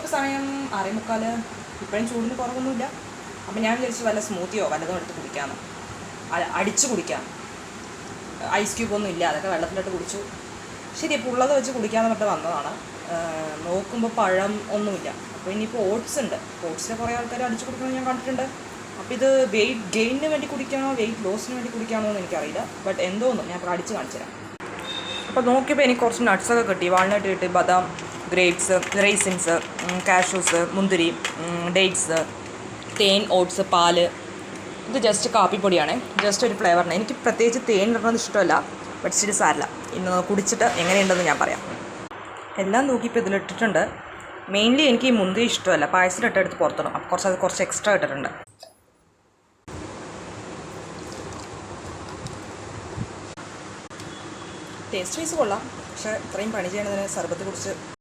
ഇപ്പോൾ സമയം 6:45. ഇപ്പോഴും ചൂടിന് കുറവൊന്നുമില്ല. അപ്പം ഞാൻ വിചാരിച്ചു വല്ല സ്മൂത്തിയോ വല്ലതും എടുത്ത് കുടിക്കാമെന്ന്. അടിച്ച് കുടിക്കാം. ഐസ് ക്യൂബൊന്നും ഇല്ല, അതൊക്കെ വെള്ളത്തിലിട്ട് കുടിച്ചു. ശരി, ഇപ്പോൾ ഉള്ളത് വെച്ച് കുടിക്കാമെന്ന് പറഞ്ഞിട്ട് വന്നതാണ്. നോക്കുമ്പോൾ പഴം ഒന്നുമില്ല. അപ്പോൾ ഇനിയിപ്പോൾ ഓട്സ് ഉണ്ട്. ഓട്സിൽ കുറേ ആൾക്കാർ അടിച്ച് കുടിക്കുന്നത് ഞാൻ കണ്ടിട്ടുണ്ട്. അപ്പോൾ ഇത് വെയിറ്റ് ഗെയിനിന് വേണ്ടി കുടിക്കണോ വെയിറ്റ് ലോസിന് വേണ്ടി കുടിക്കണോ എന്ന് എനിക്കറിയില്ല. ബട്ട് എന്തോന്നും ഞാൻ ഇപ്പോൾ അടിച്ച് കാണിച്ചു തരാം. അപ്പോൾ നോക്കിയപ്പോൾ എനിക്ക് കുറച്ച് നട്ട്സൊക്കെ കിട്ടി. വാൾനട്ട് കിട്ടി, ബദാം, ഗ്രേപ്സ്, റൈസിൻസ്, കാഷ്യൂസ്, മുന്തിരി, ഡേറ്റ്സ്, തേൻ, ഓട്സ്, പാല്. ഇത് ജസ്റ്റ് കാപ്പിപ്പൊടിയാണ്, ജസ്റ്റ് ഒരു ഫ്ലേവറിന്. എനിക്ക് പ്രത്യേകിച്ച് തേൻ ഇടുന്നത് ഇഷ്ടമല്ല, ബട്ട് ശരി സാരില്ല. ഇന്ന് കുടിച്ചിട്ട് എങ്ങനെയുണ്ടെന്ന് ഞാൻ പറയാം. എല്ലാം നോക്കിയപ്പോൾ ഇതിലിട്ടിട്ടുണ്ട്. മെയിൻലി എനിക്ക് ഈ മുന്തിരി ഇഷ്ടമല്ല, പായസത്തിലിട്ടെടുത്ത് പുറത്തിടും. അപ്പോൾ കുറച്ച് എക്സ്ട്രാ ഇട്ടിട്ടുണ്ട്. ടേസ്റ്റ് വൈസ് കൊള്ളാം, പക്ഷേ ഇത്രയും പണി ചെയ്യണതിന് സർബത്ത് കുടിച്ച്